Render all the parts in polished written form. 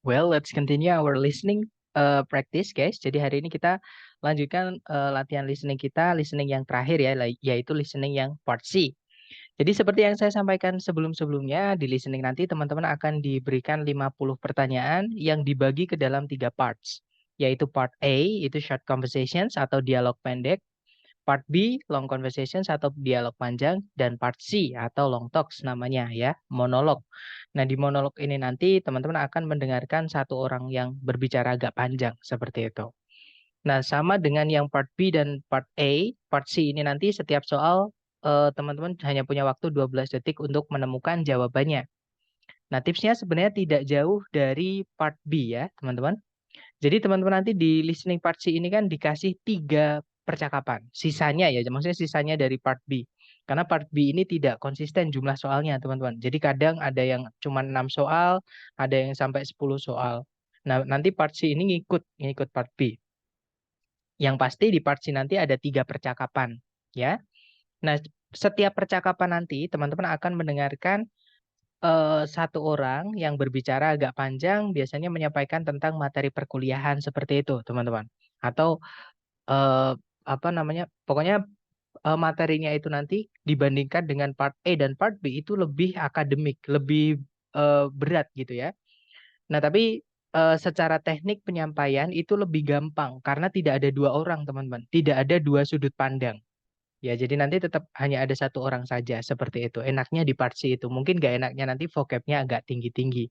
Well, let's continue our listening practice, guys. Jadi hari ini kita lanjutkan latihan listening kita, listening yang terakhir ya, yaitu listening yang part C. Jadi seperti yang saya sampaikan sebelum-sebelumnya, di listening nanti teman-teman akan diberikan 50 pertanyaan yang dibagi ke dalam 3 parts, yaitu part A itu short conversations atau dialog pendek, part B long conversations atau dialog panjang, dan part C atau long talks namanya ya, monolog. Nah, di monolog ini nanti teman-teman akan mendengarkan satu orang yang berbicara agak panjang seperti itu. Nah, sama dengan yang part B dan part A, part C ini nanti setiap soal teman-teman hanya punya waktu 12 detik untuk menemukan jawabannya. Nah, tipsnya sebenarnya tidak jauh dari part B ya, teman-teman. Jadi teman-teman nanti di listening part C ini kan dikasih 3 percakapan. Sisanya ya, maksudnya sisanya dari part B. Karena part B ini tidak konsisten jumlah soalnya, teman-teman. Jadi kadang ada yang cuma 6 soal, ada yang sampai 10 soal. Nah, nanti part C ini ngikut part B. Yang pasti di part C nanti ada 3 percakapan, ya. Nah, setiap percakapan nanti teman-teman akan mendengarkan satu orang yang berbicara agak panjang, biasanya menyampaikan tentang materi perkuliahan seperti itu, teman-teman. Atau eh, apa namanya? Pokoknya materinya itu nanti dibandingkan dengan part A dan part B itu lebih akademik, lebih berat gitu ya. Nah, tapi secara teknik penyampaian itu lebih gampang karena tidak ada dua orang, teman-teman. Tidak ada dua sudut pandang. Ya, jadi nanti tetap hanya ada satu orang saja seperti itu. Enaknya di part C itu. Mungkin gak enaknya nanti vocabnya agak tinggi-tinggi.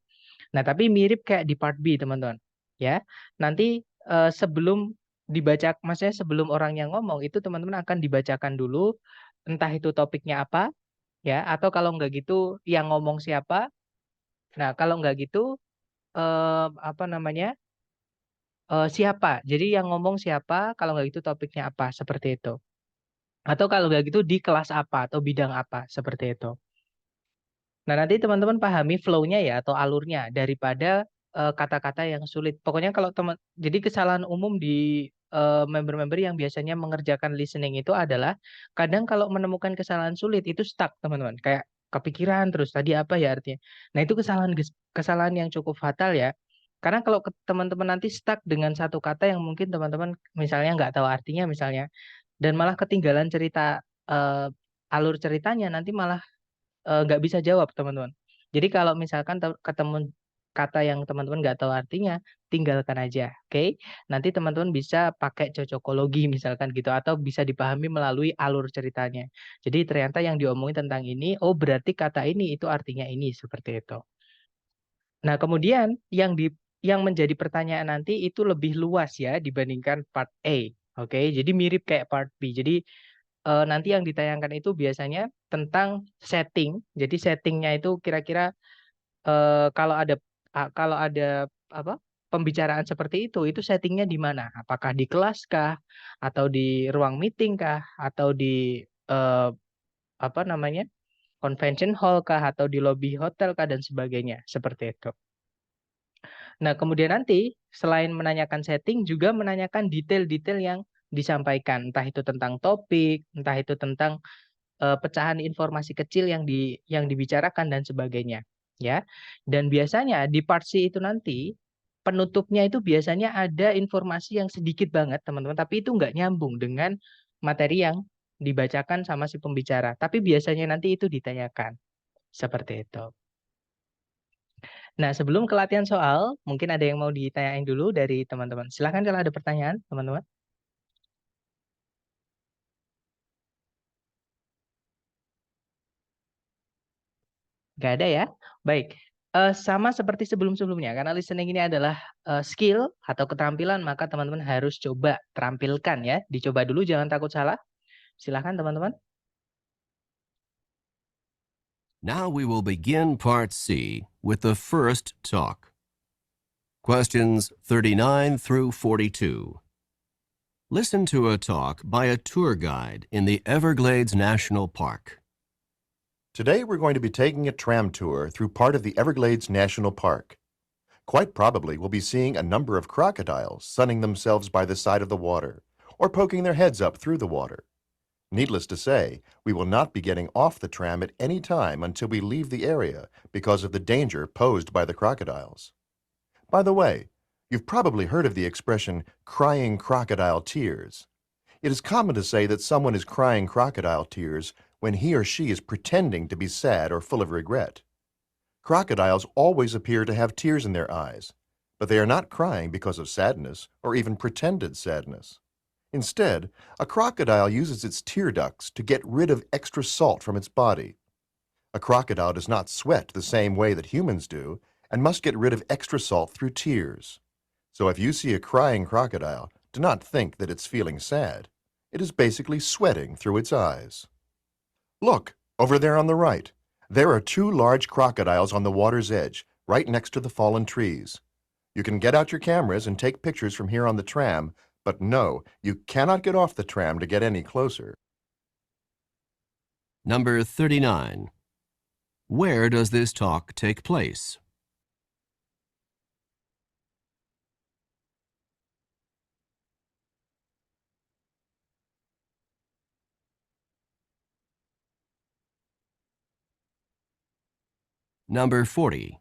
Nah, tapi mirip kayak di part B, teman-teman. Ya, nanti sebelum dibaca, maksudnya sebelum orang yang ngomong itu teman-teman akan dibacakan dulu, entah itu topiknya apa, ya, atau kalau nggak gitu yang ngomong siapa. Nah, kalau nggak gitu apa namanya siapa. Jadi yang ngomong siapa, kalau nggak gitu topiknya apa, seperti itu. Atau kalau nggak gitu di kelas apa atau bidang apa, seperti itu. Nah, nanti teman-teman pahami flow-nya ya atau alurnya daripada kata-kata yang sulit. Pokoknya kalau teman, jadi kesalahan umum di member-member yang biasanya mengerjakan listening itu adalah kadang kalau menemukan kesalahan sulit itu stuck, teman-teman. Kayak kepikiran terus tadi apa ya artinya. Nah, itu kesalahan yang cukup fatal ya. Karena kalau teman-teman nanti stuck dengan satu kata yang mungkin teman-teman misalnya nggak tahu artinya misalnya, dan malah ketinggalan cerita alur ceritanya, nanti malah nggak bisa jawab, teman-teman. Jadi kalau misalkan ketemu kata yang teman-teman nggak tahu artinya, tinggalkan aja, oke? Nanti teman-teman bisa pakai cocokologi misalkan gitu, atau bisa dipahami melalui alur ceritanya. Jadi ternyata yang diomongin tentang ini, oh berarti kata ini itu artinya ini, seperti itu. Nah, kemudian yang menjadi pertanyaan nanti itu lebih luas ya dibandingkan part A. Oke, jadi mirip kayak part B. Jadi nanti yang ditayangkan itu biasanya tentang setting. Jadi settingnya itu kira-kira kalau ada apa pembicaraan seperti itu settingnya di mana? Apakah di kelas kah, atau di ruang meeting kah, atau di eh, apa namanya convention hall kah, atau di lobby hotel kah dan sebagainya seperti itu. Nah, kemudian nanti selain menanyakan setting juga menanyakan detail-detail yang disampaikan, entah itu tentang topik, entah itu tentang pecahan informasi kecil yang dibicarakan dan sebagainya, ya. Dan biasanya di part C itu nanti penutupnya itu biasanya ada informasi yang sedikit banget, teman-teman, tapi itu nggak nyambung dengan materi yang dibacakan sama si pembicara. Tapi biasanya nanti itu ditanyakan seperti itu. Nah, sebelum ke latihan soal, mungkin ada yang mau ditanyain dulu dari teman-teman. Silahkan kalau ada pertanyaan, teman-teman. Nggak ada ya? Baik. Sama seperti sebelum-sebelumnya, karena listening ini adalah skill atau keterampilan, maka teman-teman harus coba terampilkan ya. Dicoba dulu, jangan takut salah. Silahkan teman-teman. Now we will begin Part C with the first talk. Questions 39 through 42. Listen to a talk by a tour guide in the Everglades National Park. Today we're going to be taking a tram tour through part of the Everglades National Park. Quite probably we'll be seeing a number of crocodiles sunning themselves by the side of the water or poking their heads up through the water. Needless to say, we will not be getting off the tram at any time until we leave the area because of the danger posed by the crocodiles. By the way, you've probably heard of the expression crying crocodile tears. It is common to say that someone is crying crocodile tears when he or she is pretending to be sad or full of regret. Crocodiles always appear to have tears in their eyes, but they are not crying because of sadness or even pretended sadness. Instead, a crocodile uses its tear ducts to get rid of extra salt from its body. A crocodile does not sweat the same way that humans do and must get rid of extra salt through tears. So if you see a crying crocodile, do not think that it's feeling sad. It is basically sweating through its eyes. Look, over there on the right. There are two large crocodiles on the water's edge, right next to the fallen trees. You can get out your cameras and take pictures from here on the tram, but no, you cannot get off the tram to get any closer. Number 39. Where does this talk take place? Number 40.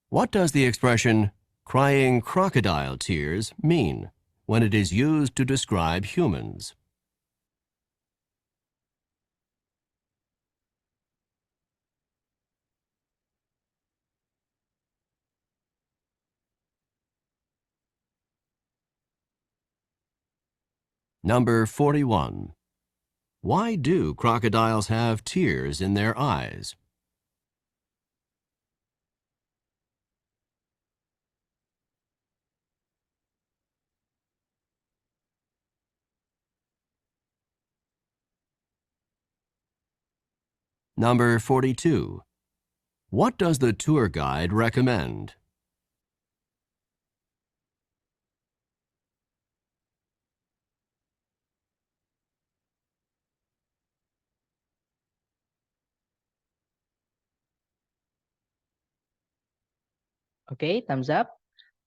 What does the expression crying crocodile tears mean when it is used to describe humans? Number 41. Why do crocodiles have tears in their eyes? Number 42. What does the tour guide recommend? Oke, thumbs up.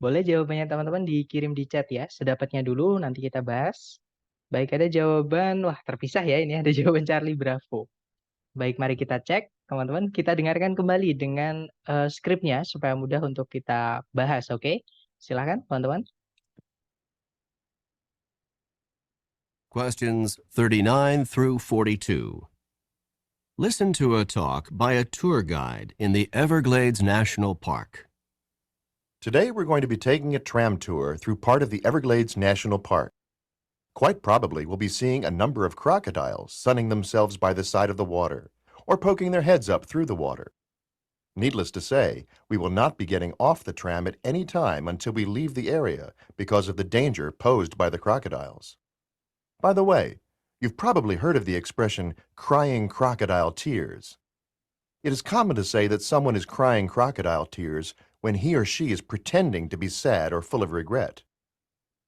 Boleh jawabannya teman-teman dikirim di chat ya. Sedapatnya dulu nanti kita bahas. Baik, ada jawaban, wah terpisah ya ini, ada jawaban Charlie Bravo. Baik, mari kita cek teman-teman. Kita dengarkan kembali dengan skripnya supaya mudah untuk kita bahas, oke? Silahkan teman-teman. Questions 39 through 42. Listen to a talk by a tour guide in the Everglades National Park. Today we're going to be taking a tram tour through part of the Everglades National Park. Quite probably we'll be seeing a number of crocodiles sunning themselves by the side of the water or poking their heads up through the water. Needless to say, we will not be getting off the tram at any time until we leave the area because of the danger posed by the crocodiles. By the way, you've probably heard of the expression crying crocodile tears. It is common to say that someone is crying crocodile tears when he or she is pretending to be sad or full of regret.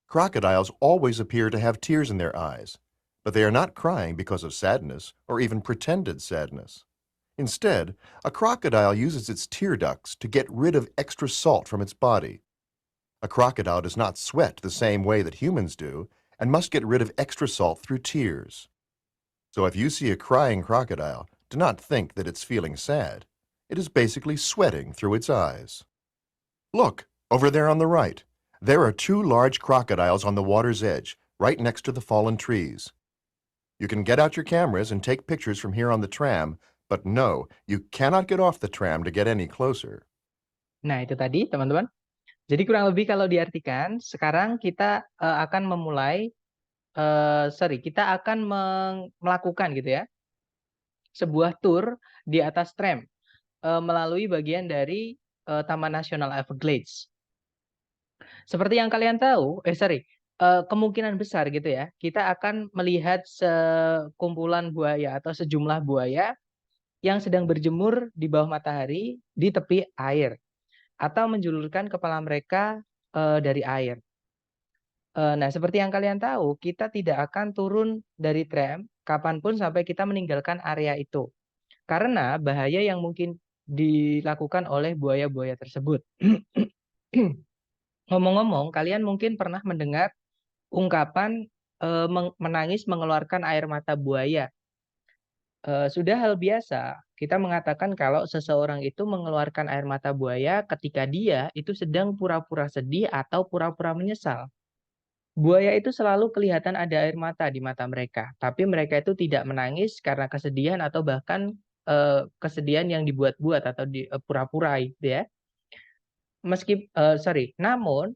Crocodiles always appear to have tears in their eyes, but they are not crying because of sadness or even pretended sadness. Instead, a crocodile uses its tear ducts to get rid of extra salt from its body. A crocodile does not sweat the same way that humans do and must get rid of extra salt through tears. So if you see a crying crocodile, do not think that it's feeling sad. It is basically sweating through its eyes. Look, over there on the right. There are two large crocodiles on the water's edge, right next to the fallen trees. You can get out your cameras and take pictures from here on the tram, but no, you cannot get off the tram to get any closer. Nah, itu tadi teman-teman. Jadi kurang lebih kalau diartikan, sekarang kita akan memulai, kita akan melakukan gitu ya, sebuah tour di atas tram melalui bagian dari Taman Nasional Everglades. Seperti yang kalian tahu, kemungkinan besar gitu ya, kita akan melihat sekumpulan buaya atau sejumlah buaya yang sedang berjemur di bawah matahari di tepi air atau menjulurkan kepala mereka dari air. Nah, seperti yang kalian tahu, kita tidak akan turun dari tram kapanpun sampai kita meninggalkan area itu. Karena bahaya yang mungkin dilakukan oleh buaya-buaya tersebut. Ngomong-ngomong, kalian mungkin pernah mendengar ungkapan menangis mengeluarkan air mata buaya. Sudah hal biasa Kita mengatakan kalau seseorang itu mengeluarkan air mata buaya ketika dia itu sedang pura-pura sedih atau pura-pura menyesal. Buaya itu selalu kelihatan ada air mata di mata mereka, tapi mereka itu tidak menangis karena kesedihan atau bahkan kesedihan yang dibuat-buat atau pura-pura gitu ya. Namun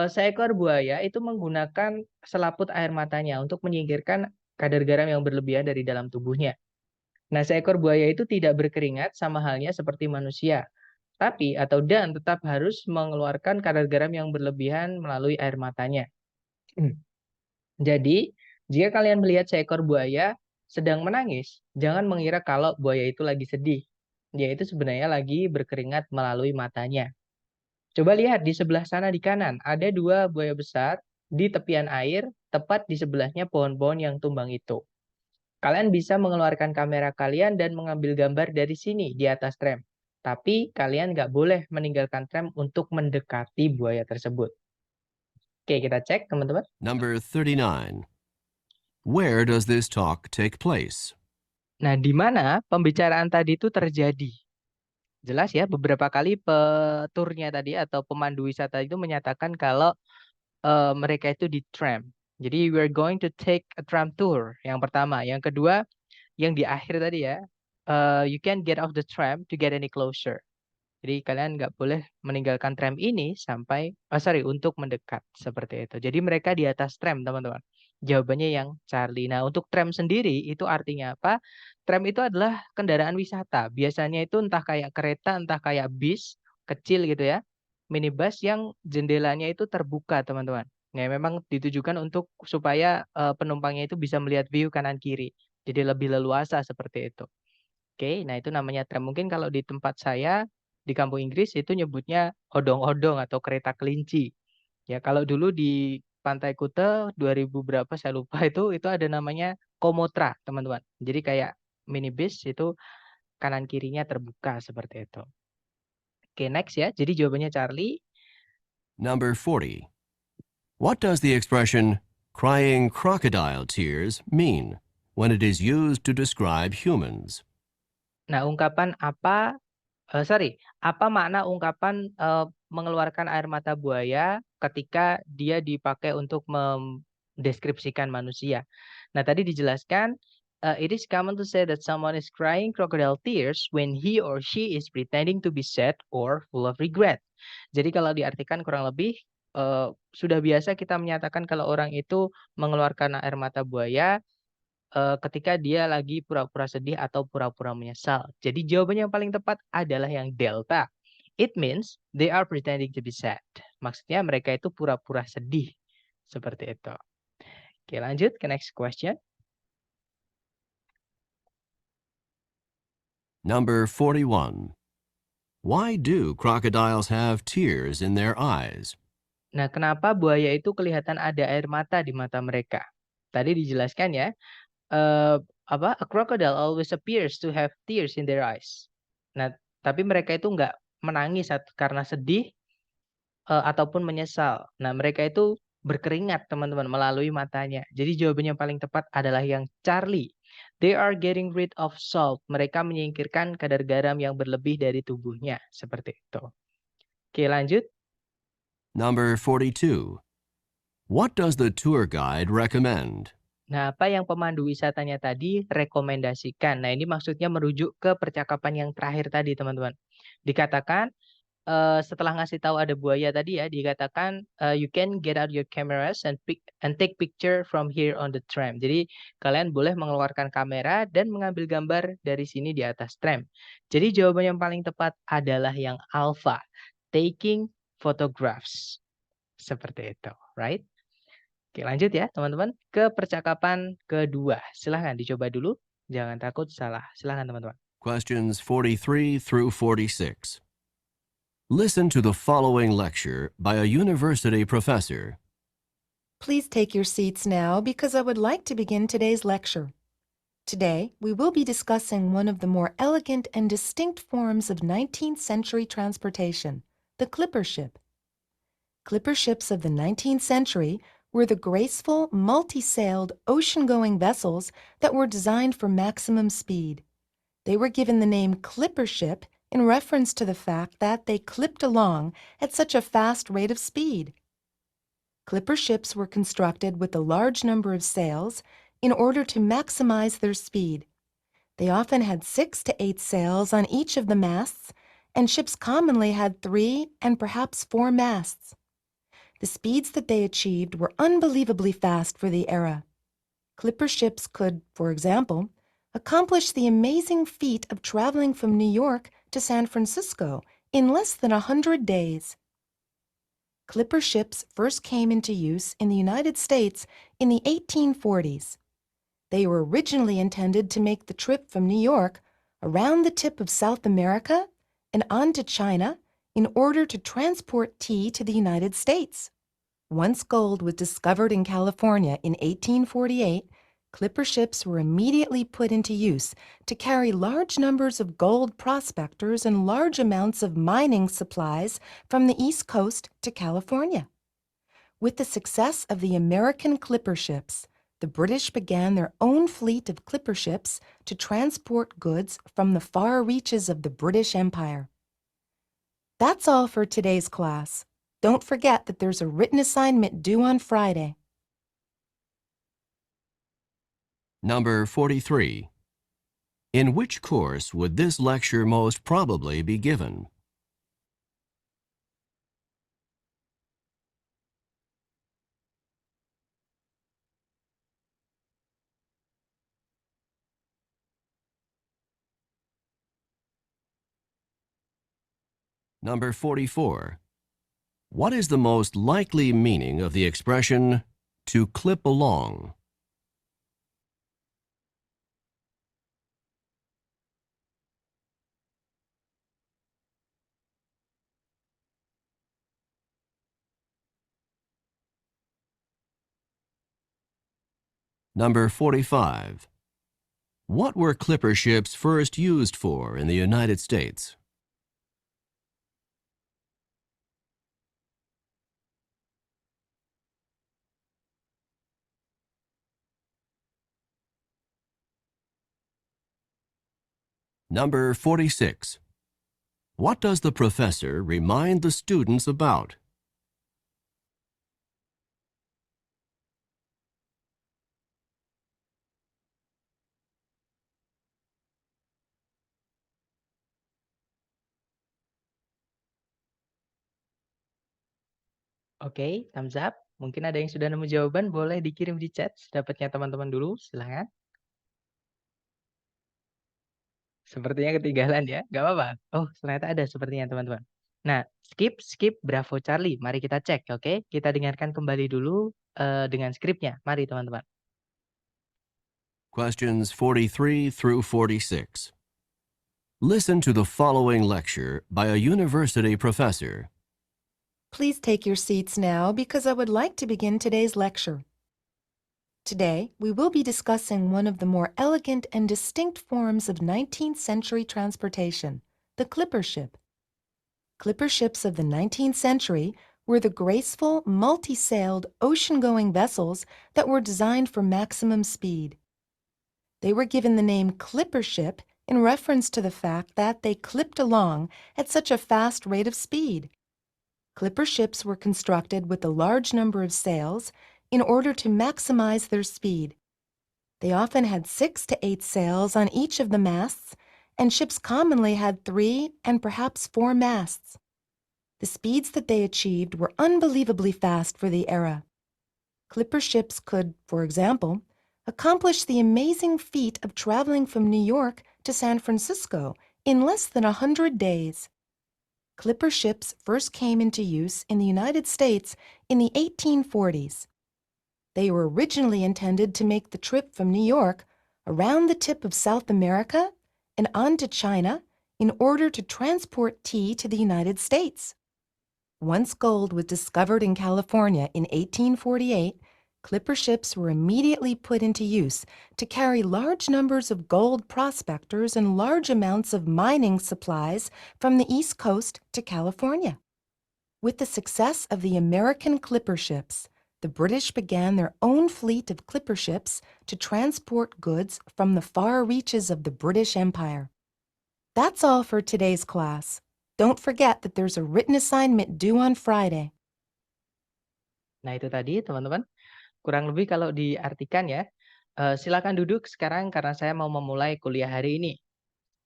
seekor buaya itu menggunakan selaput air matanya untuk menyingkirkan kadar garam yang berlebihan dari dalam tubuhnya. Nah, seekor buaya itu tidak berkeringat sama halnya seperti manusia, dan tetap harus mengeluarkan kadar garam yang berlebihan melalui air matanya. Jadi, jika kalian melihat seekor buaya sedang menangis, jangan mengira kalau buaya itu lagi sedih. Dia itu sebenarnya lagi berkeringat melalui matanya. Coba lihat di sebelah sana di kanan, ada 2 buaya besar di tepian air, tepat di sebelahnya pohon-pohon yang tumbang itu. Kalian bisa mengeluarkan kamera kalian dan mengambil gambar dari sini di atas tram. Tapi kalian nggak boleh meninggalkan tram untuk mendekati buaya tersebut. Oke, kita cek teman-teman. Number 39. Where does this talk take place? Nah, di mana pembicaraan tadi itu terjadi? Jelas ya, beberapa kali peturnya tadi atau pemandu wisata itu menyatakan kalau mereka itu di tram. Jadi we're going to take a tram tour. Yang pertama, yang kedua, yang di akhir tadi ya, you can get off the tram to get any closer. Jadi kalian nggak boleh meninggalkan tram ini untuk mendekat seperti itu. Jadi mereka di atas tram, teman-teman. Jawabannya yang Charlie. Nah, untuk tram sendiri itu artinya apa? Tram itu adalah kendaraan wisata. Biasanya itu entah kayak kereta, entah kayak bis kecil gitu ya. Minibus yang jendelanya itu terbuka, teman-teman. Ya, memang ditujukan untuk supaya penumpangnya itu bisa melihat view kanan kiri. Jadi lebih leluasa seperti itu. Oke, nah itu namanya tram. Mungkin kalau di tempat saya di kampung Inggris itu nyebutnya odong-odong atau kereta kelinci. Ya, kalau dulu di Pantai Kuta 2000 berapa saya lupa itu ada namanya komotra, teman-teman. Jadi kayak minibus itu kanan kirinya terbuka seperti itu. Oke, next ya. Jadi jawabannya Charlie. Number 40. What does the expression crying crocodile tears mean when it is used to describe humans? Nah, apa makna ungkapan mengeluarkan air mata buaya ketika dia dipakai untuk mendeskripsikan manusia? Nah, tadi dijelaskan, it is common to say that someone is crying crocodile tears when he or she is pretending to be sad or full of regret. Jadi kalau diartikan kurang lebih, sudah biasa kita menyatakan kalau orang itu mengeluarkan air mata buaya ketika dia lagi pura-pura sedih atau pura-pura menyesal. Jadi jawaban yang paling tepat adalah yang delta. It means they are pretending to be sad. Maksudnya mereka itu pura-pura sedih. Seperti itu. Oke, lanjut ke next question. Number 41. Why do crocodiles have tears in their eyes? Nah, kenapa buaya itu kelihatan ada air mata di mata mereka? Tadi dijelaskan ya, a crocodile always appears to have tears in their eyes. Nah, tapi mereka itu nggak menangis karena sedih ataupun menyesal. Nah, mereka itu berkeringat, teman-teman, melalui matanya. Jadi jawaban yang paling tepat adalah yang Charlie. They are getting rid of salt. Mereka menyingkirkan kadar garam yang berlebih dari tubuhnya. Seperti itu. Oke, lanjut. Number 42. What does the tour guide recommend? Nah, apa yang pemandu wisatanya tadi rekomendasikan? Nah, ini maksudnya merujuk ke percakapan yang terakhir tadi, teman-teman. Dikatakan, setelah ngasih tahu ada buaya tadi ya, dikatakan you can get out your cameras and take picture from here on the tram. Jadi kalian boleh mengeluarkan kamera dan mengambil gambar dari sini di atas tram. Jadi jawaban yang paling tepat adalah yang alpha, taking photographs. Seperti itu, right? Oke, lanjut ya teman-teman ke percakapan kedua. Silahkan dicoba dulu, jangan takut salah. Silahkan teman-teman. Questions 43 through 46. Listen to the following lecture by a university professor. Please take your seats now because I would like to begin today's lecture. Today, we will be discussing one of the more elegant and distinct forms of 19th century transportation, the clipper ship. Clipper ships of the 19th century were the graceful, multi-sailed, ocean-going vessels that were designed for maximum speed. They were given the name clipper ship in reference to the fact that they clipped along at such a fast rate of speed. Clipper ships were constructed with a large number of sails in order to maximize their speed. They often had 6 to 8 sails on each of the masts, and ships commonly had 3 and perhaps 4 masts. The speeds that they achieved were unbelievably fast for the era. Clipper ships could, for example, accomplish the amazing feat of traveling from New York to San Francisco in less than 100 days. Clipper ships first came into use in the United States in the 1840s. They were originally intended to make the trip from New York around the tip of South America and on to China in order to transport tea to the United States. Once gold was discovered in California in 1848, clipper ships were immediately put into use to carry large numbers of gold prospectors and large amounts of mining supplies from the East Coast to California. With the success of the American clipper ships, the British began their own fleet of clipper ships to transport goods from the far reaches of the British Empire. That's all for today's class. Don't forget that there's a written assignment due on Friday. Number 43. In which course would this lecture most probably be given? Number 44. What is the most likely meaning of the expression to clip along? Number 45. What were clipper ships first used for in the United States? Number 46. What does the professor remind the students about? Oke, thumbs up. Mungkin ada yang sudah nemu jawaban, boleh dikirim di chat. Dapatnya teman-teman dulu, silahkan. Sepertinya ketinggalan ya, nggak apa-apa. Oh, ternyata ada sepertinya teman-teman. Nah, skip, bravo Charlie. Mari kita cek, oke? Kita dengarkan kembali dulu dengan skripnya. Mari teman-teman. Questions 43 through 46. Listen to the following lecture by a university professor. Please take your seats now because I would like to begin today's lecture. Today, we will be discussing one of the more elegant and distinct forms of 19th century transportation, the clipper ship. Clipper ships of the 19th century were the graceful, multi-sailed, ocean-going vessels that were designed for maximum speed. They were given the name clipper ship in reference to the fact that they clipped along at such a fast rate of speed. Clipper ships were constructed with a large number of sails in order to maximize their speed. They often had 6 to 8 sails on each of the masts, and ships commonly had 3 and perhaps 4 masts. The speeds that they achieved were unbelievably fast for the era. Clipper ships could, for example, accomplish the amazing feat of traveling from New York to San Francisco in less than 100 days. Clipper ships first came into use in the United States in the 1840s. They were originally intended to make the trip from New York around the tip of South America and on to China in order to transport tea to the United States. Once gold was discovered in California in 1848, clipper ships were immediately put into use to carry large numbers of gold prospectors and large amounts of mining supplies from the East Coast to California. With the success of the American clipper ships, the British began their own fleet of clipper ships to transport goods from the far reaches of the British Empire. That's all for today's class. Don't forget that there's a written assignment due on Friday. Nah, itu tadi teman-teman, kurang lebih kalau diartikan ya. Silakan duduk sekarang karena saya mau memulai kuliah hari ini.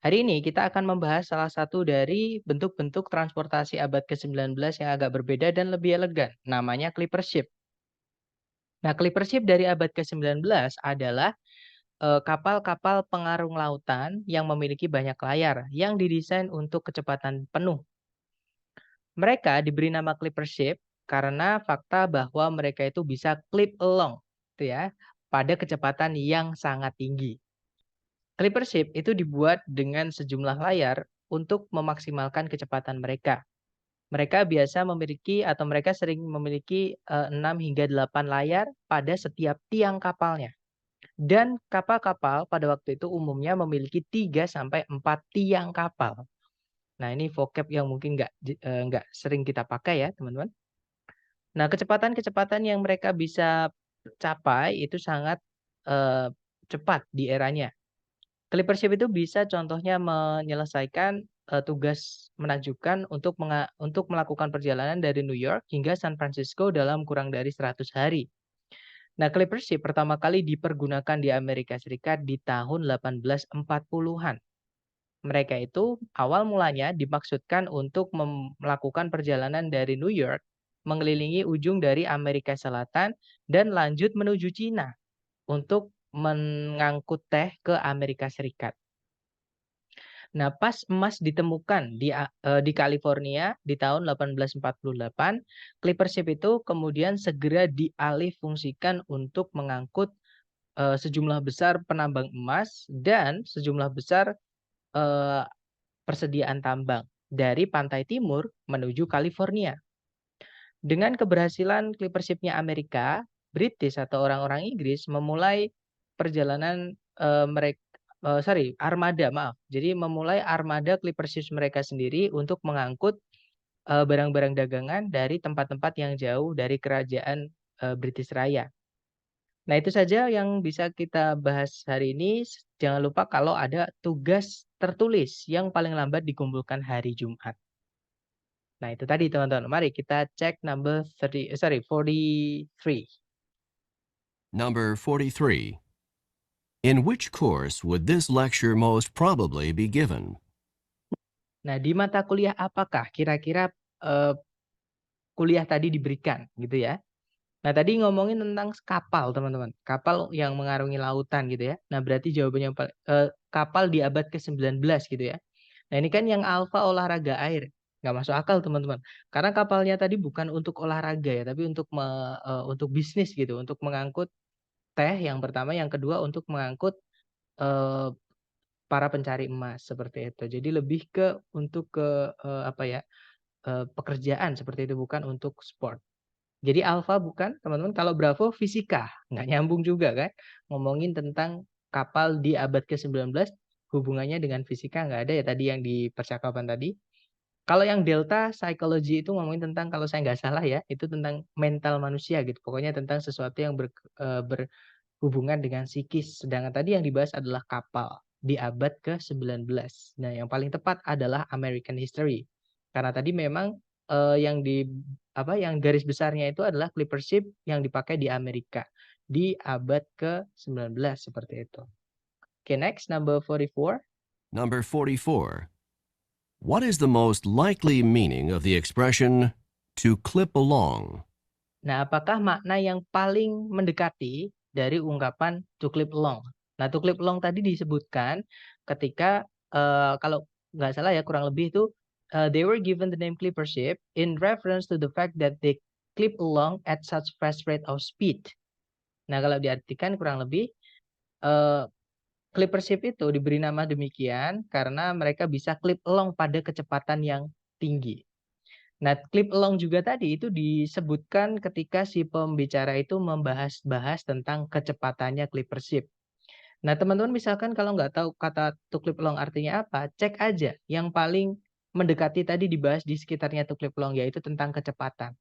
Hari ini kita akan membahas salah satu dari bentuk-bentuk transportasi abad ke-19 yang agak berbeda dan lebih elegan, namanya clipper ship. Nah, clipper ship dari abad ke-19 adalah kapal-kapal pengarung lautan yang memiliki banyak layar yang didesain untuk kecepatan penuh. Mereka diberi nama clipper ship karena fakta bahwa mereka itu bisa clip along, gitu ya, pada kecepatan yang sangat tinggi. Clipper ship itu dibuat dengan sejumlah layar untuk memaksimalkan kecepatan mereka. Mereka biasa memiliki atau mereka sering memiliki 6 hingga 8 layar pada setiap tiang kapalnya. Dan kapal-kapal pada waktu itu umumnya memiliki 3 sampai 4 tiang kapal. Nah, ini vocab yang mungkin nggak sering kita pakai ya, teman-teman. Nah, kecepatan-kecepatan yang mereka bisa capai itu sangat cepat di eranya. Clipper ship itu bisa contohnya menyelesaikan tugas menakjubkan untuk melakukan perjalanan dari New York hingga San Francisco dalam kurang dari 100 hari. Nah, clipper ship pertama kali dipergunakan di Amerika Serikat di tahun 1840-an. Mereka itu awal mulanya dimaksudkan untuk melakukan perjalanan dari New York, mengelilingi ujung dari Amerika Selatan, dan lanjut menuju Cina untuk mengangkut teh ke Amerika Serikat. Nah, pas emas ditemukan di California di tahun 1848, clipper ship itu kemudian segera dialihfungsikan untuk mengangkut sejumlah besar penambang emas dan sejumlah besar persediaan tambang dari pantai timur menuju California. Dengan keberhasilan clipper ship-nya Amerika, British atau orang-orang Inggris memulai perjalanan armada, maaf. Jadi memulai armada clipper ship mereka sendiri untuk mengangkut barang-barang dagangan dari tempat-tempat yang jauh dari kerajaan British Raya. Nah, itu saja yang bisa kita bahas hari ini. Jangan lupa kalau ada tugas tertulis yang paling lambat dikumpulkan hari Jumat. Nah, itu tadi teman-teman. Mari kita cek number 43. Number 43. In which course would this lecture most probably be given? Nah, di mata kuliah apakah kira-kira kuliah tadi diberikan gitu ya? Nah, tadi ngomongin tentang kapal, teman-teman. Kapal yang mengarungi lautan gitu ya. Nah, berarti jawabannya kapal di abad ke-19 gitu ya. Nah, ini kan yang alfa olahraga air. Nggak masuk akal, teman-teman. Karena kapalnya tadi bukan untuk olahraga ya, tapi untuk bisnis gitu, untuk mengangkut teh yang pertama, yang kedua untuk mengangkut para pencari emas seperti itu. Jadi lebih untuk pekerjaan seperti itu, bukan untuk sport. Jadi alfa bukan, teman-teman. Kalau Bravo fisika, nggak nyambung juga kan? Ngomongin tentang kapal di abad ke-19, hubungannya dengan fisika nggak ada ya tadi yang di percakapan tadi. Kalau yang Delta Psychology itu ngomongin tentang, kalau saya nggak salah ya, itu tentang mental manusia gitu. Pokoknya tentang sesuatu yang berhubungan dengan psikis. Sedangkan tadi yang dibahas adalah kapal di abad ke-19. Nah, yang paling tepat adalah American History. Karena tadi memang yang garis besarnya itu adalah clipper ship yang dipakai di Amerika di abad ke-19 seperti itu. Okay, next number 44. Number 44. What is the most likely meaning of the expression to clip along? Nah, apakah makna yang paling mendekati dari ungkapan to clip along? Nah, to clip along tadi disebutkan ketika kalau nggak salah ya kurang lebih itu they were given the name clipper ship in reference to the fact that they clip along at such fast rate of speed. Nah, kalau diartikan kurang lebih clipper ship itu diberi nama demikian karena mereka bisa clip along pada kecepatan yang tinggi. Nah, clip along juga tadi itu disebutkan ketika si pembicara itu membahas tentang kecepatannya clipper ship. Nah, teman-teman misalkan kalau nggak tahu kata to clip along artinya apa, cek aja yang paling mendekati tadi dibahas di sekitarnya to clip along, yaitu tentang kecepatan.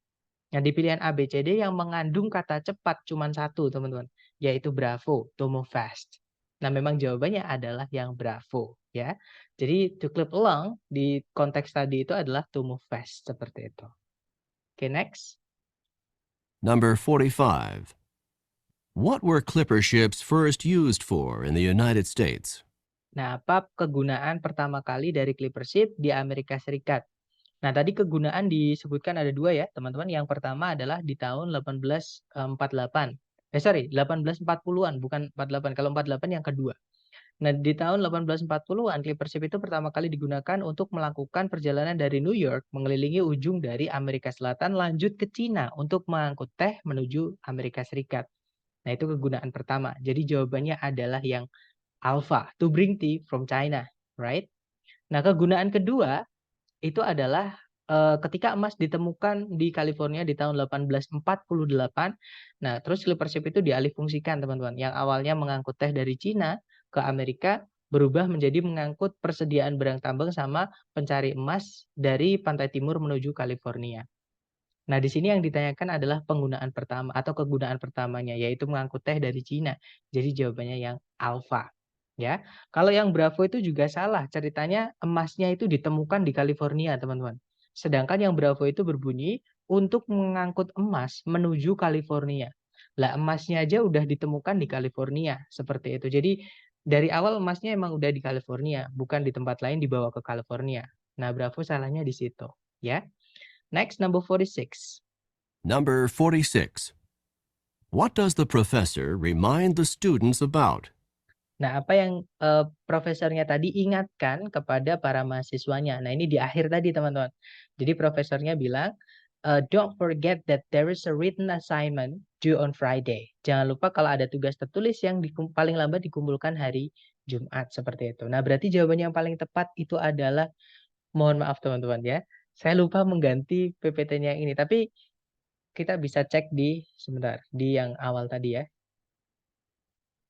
Nah, di pilihan A, B, C, D yang mengandung kata cepat cuma satu, teman-teman, yaitu Bravo, to move fast. Nah, memang jawabannya adalah yang Bravo, ya. Jadi to clap along di konteks tadi itu adalah to move fast, seperti itu. Oke, next. Number 45. What were clipper ships first used for in the United States? Nah, apa kegunaan pertama kali dari clipper ship di Amerika Serikat? Nah, tadi kegunaan disebutkan ada 2 ya, teman-teman. Yang pertama adalah di tahun 1848. Sorry, 1840-an, bukan 48. Kalau 48 yang kedua. Nah, di tahun 1840-an, clipper ship itu pertama kali digunakan untuk melakukan perjalanan dari New York, mengelilingi ujung dari Amerika Selatan, lanjut ke Cina untuk mengangkut teh menuju Amerika Serikat. Nah, itu kegunaan pertama. Jadi jawabannya adalah yang Alpha, to bring tea from China, right? Nah, kegunaan kedua itu adalah ketika emas ditemukan di California di tahun 1848. Nah, terus clipper ship itu dialihfungsikan, teman-teman. Yang awalnya mengangkut teh dari Cina ke Amerika berubah menjadi mengangkut persediaan barang tambang sama pencari emas dari pantai timur menuju California. Nah, di sini yang ditanyakan adalah penggunaan pertama atau kegunaan pertamanya, yaitu mengangkut teh dari Cina. Jadi jawabannya yang Alpha. Ya, kalau yang Bravo itu juga salah. Ceritanya emasnya itu ditemukan di California, teman-teman. Sedangkan yang Bravo itu berbunyi untuk mengangkut emas menuju California. Lah, emasnya aja udah ditemukan di California, seperti itu. Jadi dari awal emasnya emang udah di California, bukan di tempat lain dibawa ke California. Nah, Bravo salahnya di situ, ya. Next, number 46. Number 46. What does the professor remind the students about? Nah, apa yang profesornya tadi ingatkan kepada para mahasiswanya. Nah, ini di akhir tadi, teman-teman. Jadi profesornya bilang, don't forget that there is a written assignment due on Friday. Jangan lupa kalau ada tugas tertulis yang paling lambat dikumpulkan hari Jumat, seperti itu. Nah, berarti jawabannya yang paling tepat itu adalah, mohon maaf teman-teman ya, saya lupa mengganti PPT-nya ini. Tapi kita bisa cek sebentar, di yang awal tadi ya.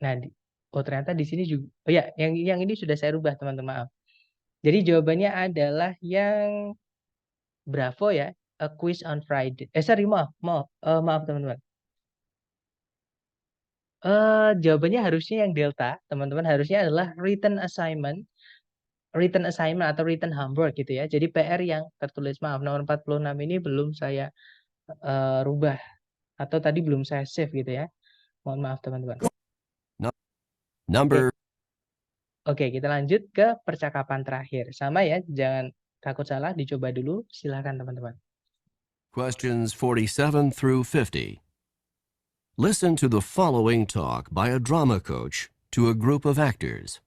Nah, oh ternyata di sini juga, oh ya, yang ini sudah saya rubah teman-teman, maaf. Jadi jawabannya adalah yang Bravo ya, a quiz on Friday. Sorry, maaf teman-teman. Jawabannya harusnya yang Delta, teman-teman, harusnya adalah written assignment atau written homework gitu ya. Jadi PR yang tertulis, maaf, nomor 46 ini belum saya rubah atau tadi belum saya save gitu ya. Mohon maaf teman-teman. Number Oke, kita lanjut ke percakapan terakhir. Sama ya, jangan takut salah, dicoba dulu. Silakan teman-teman. Questions 47 through 50. Listen to the following talk by a drama coach to a group of actors.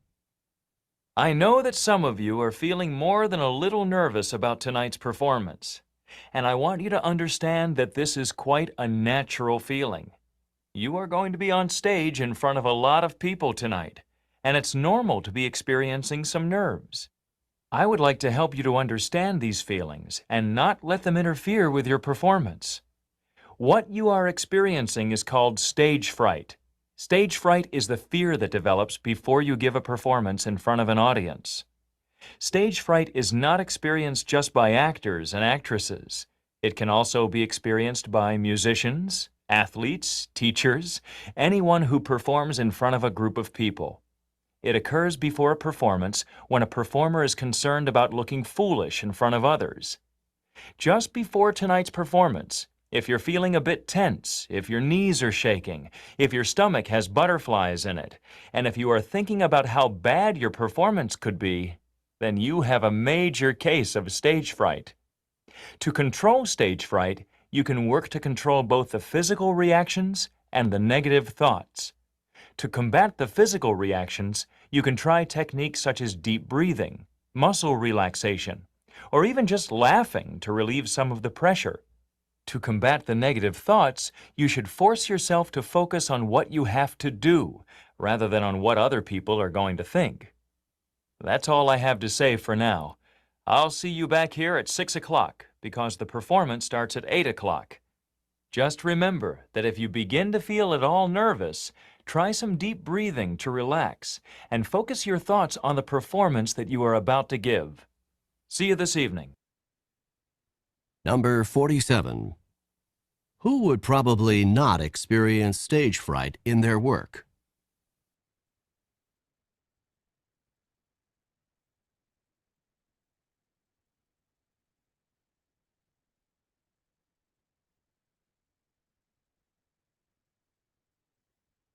I know that some of you are feeling more than a little nervous about tonight's performance, and I want you to understand that this is quite a natural feeling. You are going to be on stage in front of a lot of people tonight, and it's normal to be experiencing some nerves. I would like to help you to understand these feelings and not let them interfere with your performance. What you are experiencing is called stage fright. Stage fright is the fear that develops before you give a performance in front of an audience. Stage fright is not experienced just by actors and actresses. It can also be experienced by musicians, athletes, teachers, anyone who performs in front of a group of people. It occurs before a performance when a performer is concerned about looking foolish in front of others. Just before tonight's performance, if you're feeling a bit tense, if your knees are shaking, if your stomach has butterflies in it, and if you are thinking about how bad your performance could be, then you have a major case of stage fright. To control stage fright, you can work to control both the physical reactions and the negative thoughts. To combat the physical reactions, you can try techniques such as deep breathing, muscle relaxation, or even just laughing to relieve some of the pressure. To combat the negative thoughts, you should force yourself to focus on what you have to do, rather than on what other people are going to think. That's all I have to say for now. I'll see you back here at 6 o'clock, because the performance starts at 8 o'clock. Just remember that if you begin to feel at all nervous, try some deep breathing to relax and focus your thoughts on the performance that you are about to give. See you this evening. Number 47. Who would probably not experience stage fright in their work?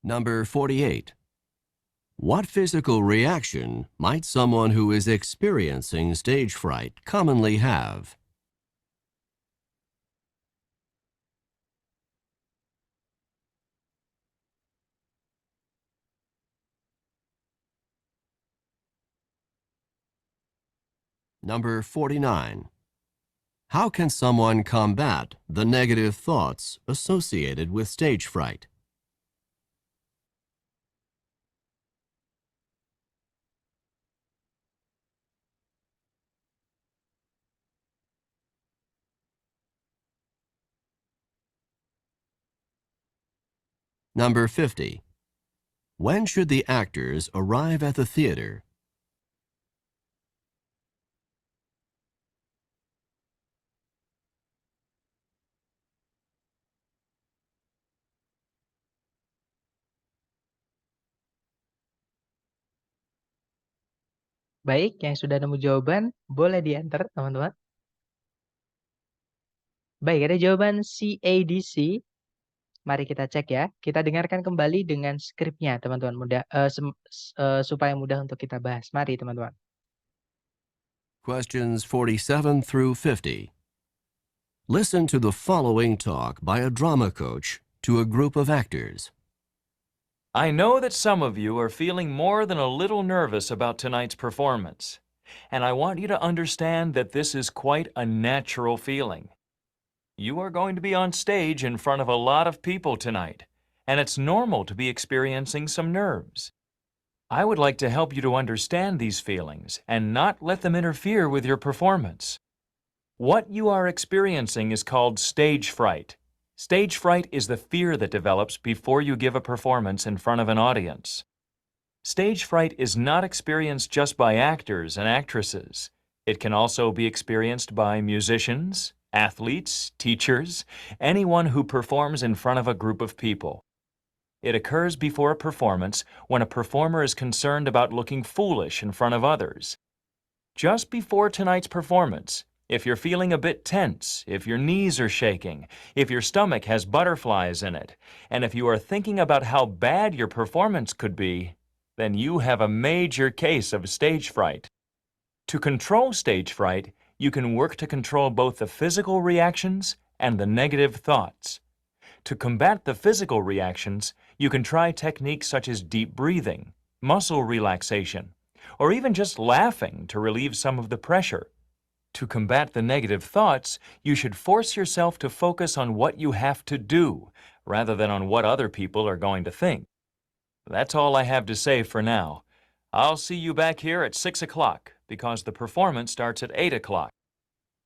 Number 48. What physical reaction might someone who is experiencing stage fright commonly have? Number 49. How can someone combat the negative thoughts associated with stage fright? Number 50. When should the actors arrive at the theater? Baik, yang sudah nemu jawaban, boleh di-enter, teman-teman. Baik, ada jawaban CADC. Mari kita cek ya. Kita dengarkan kembali dengan skripnya, teman-teman, supaya mudah untuk kita bahas. Mari, teman-teman. Questions 47 through 50. Listen to the following talk by a drama coach to a group of actors. I know that some of you are feeling more than a little nervous about tonight's performance, and I want you to understand that this is quite a natural feeling. You are going to be on stage in front of a lot of people tonight, and it's normal to be experiencing some nerves. I would like to help you to understand these feelings and not let them interfere with your performance. What you are experiencing is called stage fright. Stage fright is the fear that develops before you give a performance in front of an audience. Stage fright is not experienced just by actors and actresses. It can also be experienced by musicians, athletes, teachers, anyone who performs in front of a group of people. It occurs before a performance when a performer is concerned about looking foolish in front of others. Just before tonight's performance, if you're feeling a bit tense, if your knees are shaking, if your stomach has butterflies in it, and if you are thinking about how bad your performance could be, then you have a major case of stage fright. To control stage fright, you can work to control both the physical reactions and the negative thoughts. To combat the physical reactions, you can try techniques such as deep breathing, muscle relaxation, or even just laughing to relieve some of the pressure. To combat the negative thoughts, you should force yourself to focus on what you have to do, rather than on what other people are going to think. That's all I have to say for now. I'll see you back here at 6 o'clock, because the performance starts at 8 o'clock.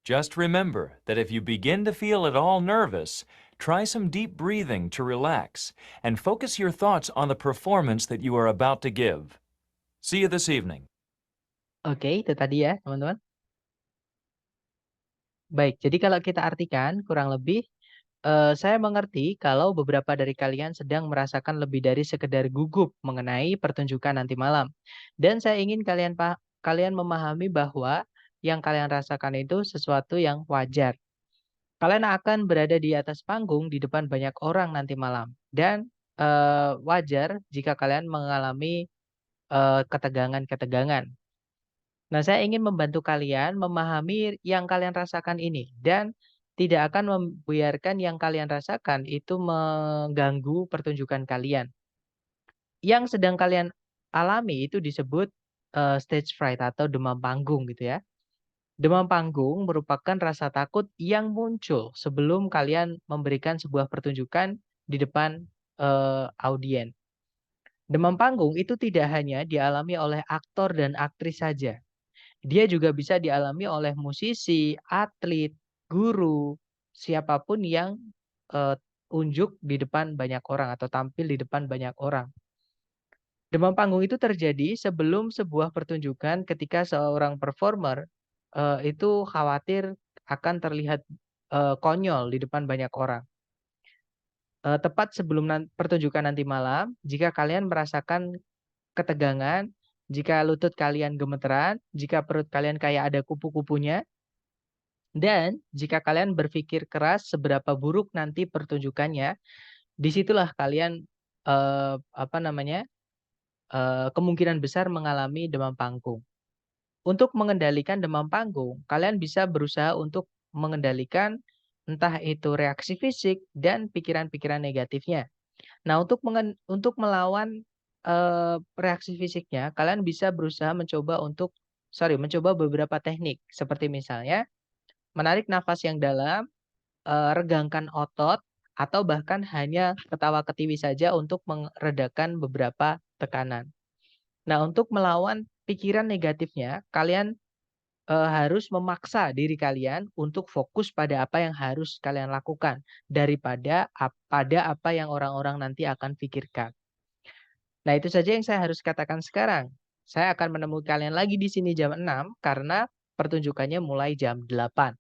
Just remember that if you begin to feel at all nervous, try some deep breathing to relax, and focus your thoughts on the performance that you are about to give. See you this evening. Oke, itu tadi ya, teman-teman. Baik, jadi kalau kita artikan, kurang lebih, saya mengerti kalau beberapa dari kalian sedang merasakan lebih dari sekedar gugup mengenai pertunjukan nanti malam. Dan saya ingin kalian memahami bahwa yang kalian rasakan itu sesuatu yang wajar. Kalian akan berada di atas panggung di depan banyak orang nanti malam. Dan wajar jika kalian mengalami ketegangan-ketegangan. Nah, saya ingin membantu kalian memahami yang kalian rasakan ini dan tidak akan membiarkan yang kalian rasakan itu mengganggu pertunjukan kalian. Yang sedang kalian alami itu disebut stage fright atau demam panggung gitu ya. Demam panggung merupakan rasa takut yang muncul sebelum kalian memberikan sebuah pertunjukan di depan audiens. Demam panggung itu tidak hanya dialami oleh aktor dan aktris saja. Dia juga bisa dialami oleh musisi, atlet, guru, siapapun yang unjuk di depan banyak orang atau tampil di depan banyak orang. Demam panggung itu terjadi sebelum sebuah pertunjukan ketika seorang performer itu khawatir akan terlihat konyol di depan banyak orang. Tepat sebelum pertunjukan nanti malam, jika kalian merasakan ketegangan, jika lutut kalian gemeteran, jika perut kalian kayak ada kupu-kupunya, dan jika kalian berpikir keras seberapa buruk nanti pertunjukannya, disitulah kalian apa namanya, kemungkinan besar mengalami demam panggung. Untuk mengendalikan demam panggung, kalian bisa berusaha untuk mengendalikan entah itu reaksi fisik dan pikiran-pikiran negatifnya. Nah, untuk melawan, reaksi fisiknya, kalian bisa berusaha mencoba beberapa teknik, seperti misalnya menarik nafas yang dalam, regangkan otot, atau bahkan hanya ketawa-ketiwi saja untuk meredakan beberapa tekanan. Nah, untuk melawan pikiran negatifnya, kalian, harus memaksa diri kalian untuk fokus pada apa yang harus kalian lakukan, daripada pada apa yang orang-orang nanti akan pikirkan. Nah, itu saja yang saya harus katakan sekarang. Saya akan menemui kalian lagi di sini jam 6 karena pertunjukannya mulai jam 8.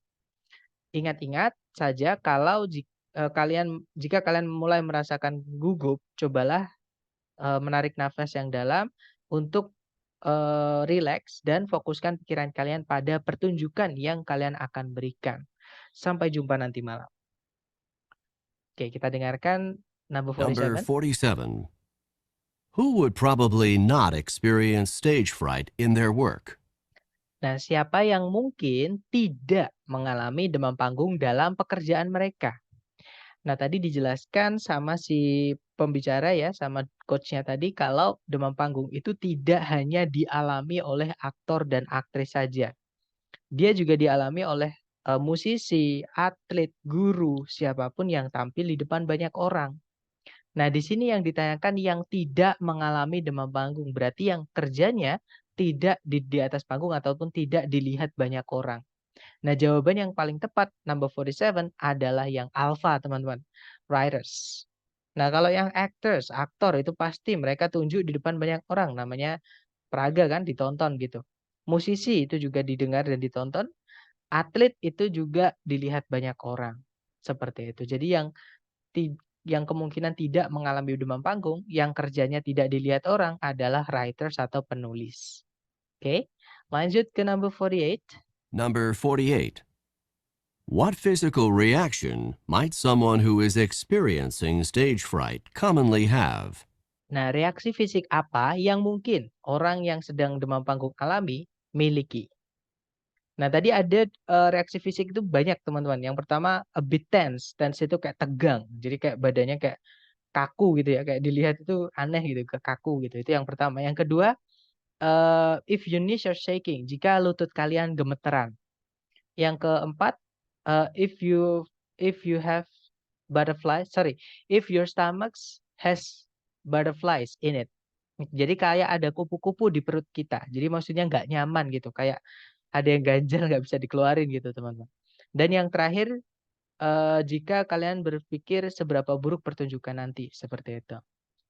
Ingat-ingat saja kalau jika kalian mulai merasakan gugup, cobalah, menarik nafas yang dalam untuk, rileks dan fokuskan pikiran kalian pada pertunjukan yang kalian akan berikan. Sampai jumpa nanti malam. Oke, kita dengarkan number Number 47. 47. Who would probably not experience stage fright in their work? Nah, siapa yang mungkin tidak mengalami demam panggung dalam pekerjaan mereka? Nah, tadi dijelaskan sama si pembicara ya, sama coach-nya tadi kalau demam panggung itu tidak hanya dialami oleh aktor dan aktris saja. Dia juga dialami oleh musisi, atlet, guru, siapapun yang tampil di depan banyak orang. Nah, di sini yang ditanyakan yang tidak mengalami demam panggung, berarti yang kerjanya tidak di atas panggung ataupun tidak dilihat banyak orang. Nah, jawaban yang paling tepat number 47 adalah yang alpha, teman-teman. Writers. Nah, kalau yang actors, aktor itu pasti mereka tunjuk di depan banyak orang, namanya peraga kan, ditonton gitu. Musisi itu juga didengar dan ditonton, atlet itu juga dilihat banyak orang. Seperti itu. Jadi yang kemungkinan tidak mengalami demam panggung, yang kerjanya tidak dilihat orang adalah writers atau penulis. Oke, lanjut ke number 48. Number 48. What physical reaction might someone who is experiencing stage fright commonly have? Nah, reaksi fisik apa yang mungkin orang yang sedang demam panggung alami miliki? Nah, tadi ada reaksi fisik itu banyak, teman-teman. Yang pertama a bit tense. Tense itu kayak tegang. Jadi kayak badannya kayak kaku gitu ya, kayak dilihat itu aneh gitu, kaku gitu. Itu yang pertama. Yang kedua, if your knees are shaking, jika lutut kalian gemeteran. Yang keempat, if you have if your stomach has butterflies in it. Jadi kayak ada kupu-kupu di perut kita. Jadi maksudnya nggak nyaman gitu, kayak ada yang ganjal nggak bisa dikeluarin gitu, teman-teman. Dan yang terakhir, jika kalian berpikir seberapa buruk pertunjukan nanti, seperti itu.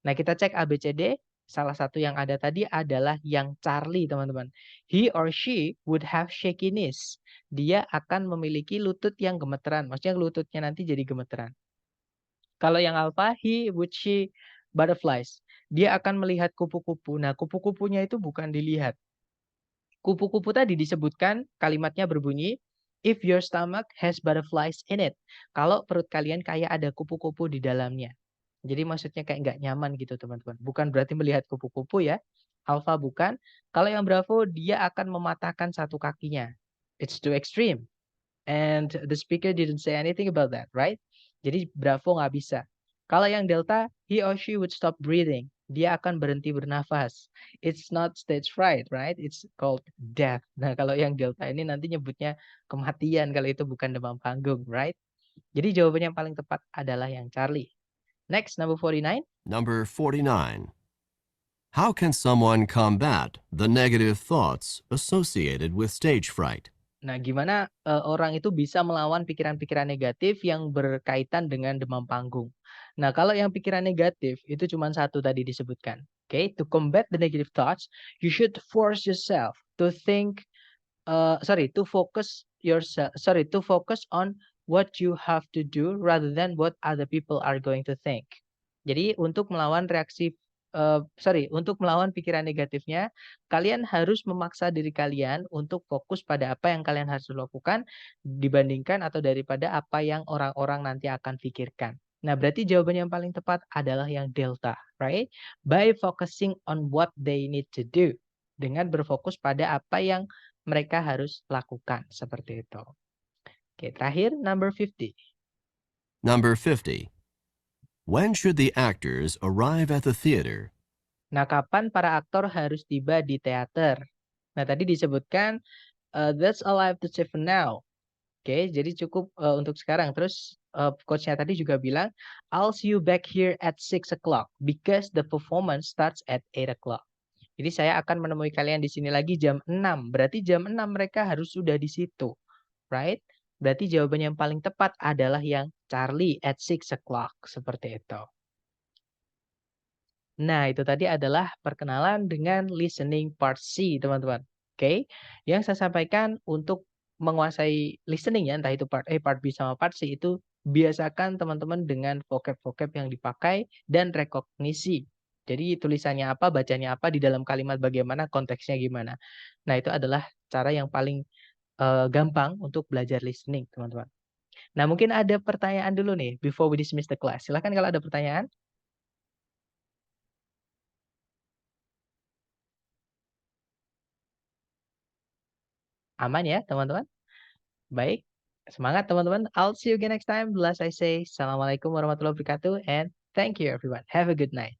Nah, kita cek ABCD, salah satu yang ada tadi adalah yang Charlie, teman-teman. He or she would have shaky knees. Dia akan memiliki lutut yang gemeteran, maksudnya lututnya nanti jadi gemeteran. Kalau yang Alpha, he would see butterflies. Dia akan melihat kupu-kupu. Nah, kupu-kupunya itu bukan dilihat. Kupu-kupu tadi disebutkan kalimatnya berbunyi, if your stomach has butterflies in it. Kalau perut kalian kayak ada kupu-kupu di dalamnya. Jadi maksudnya kayak nggak nyaman gitu, teman-teman. Bukan berarti melihat kupu-kupu ya. Alpha bukan. Kalau yang Bravo, dia akan mematahkan satu kakinya. It's too extreme. And the speaker didn't say anything about that, right? Jadi Bravo nggak bisa. Kalau yang Delta, he or she would stop breathing. Dia akan berhenti bernafas. It's not stage fright, right? It's called death. Nah, kalau yang Delta ini nanti nyebutnya kematian kalau itu bukan demam panggung, right? Jadi jawabannya yang paling tepat adalah yang Charlie. Next, number 49. Number 49. How can someone combat the negative thoughts associated with stage fright? Nah, gimana orang itu bisa melawan pikiran-pikiran negatif yang berkaitan dengan demam panggung? Nah, kalau yang pikiran negatif itu cuma satu tadi disebutkan. Oke, to combat the negative thoughts, you should force yourself to think, to focus on what you have to do rather than what other people are going to think. Jadi untuk melawan pikiran negatifnya, kalian harus memaksa diri kalian untuk fokus pada apa yang kalian harus lakukan dibandingkan atau daripada apa yang orang-orang nanti akan pikirkan. Nah, berarti jawaban yang paling tepat adalah yang delta, right? By focusing on what they need to do. Dengan berfokus pada apa yang mereka harus lakukan, seperti itu. Oke, terakhir, number 50. Number 50. When should the actors arrive at the theater? Nah, kapan para aktor harus tiba di teater? Nah, tadi disebutkan, that's all I have to say for now. Oke, jadi cukup untuk sekarang. Terus coach-nya tadi juga bilang, I'll see you back here at 6 o'clock because the performance starts at 8 o'clock. Jadi saya akan menemui kalian di sini lagi jam 6. Berarti jam 6 mereka harus sudah di situ, right? Berarti jawaban yang paling tepat adalah yang Charlie at 6 o'clock, seperti itu. Nah, itu tadi adalah perkenalan dengan listening part C, teman-teman. Oke, yang saya sampaikan untuk menguasai listening ya, entah itu part A, part B, sama part C itu biasakan teman-teman dengan vocab-vocab yang dipakai dan rekognisi. Jadi tulisannya apa, bacanya apa, di dalam kalimat bagaimana, konteksnya gimana. Nah, itu adalah cara yang paling gampang untuk belajar listening, teman-teman. Nah, mungkin ada pertanyaan dulu nih before we dismiss the class. Silahkan kalau ada pertanyaan. Aman ya, teman-teman? Baik, semangat teman-teman. I'll see you again next time. Last I say, Assalamualaikum warahmatullahi wabarakatuh, and thank you everyone. Have a good night.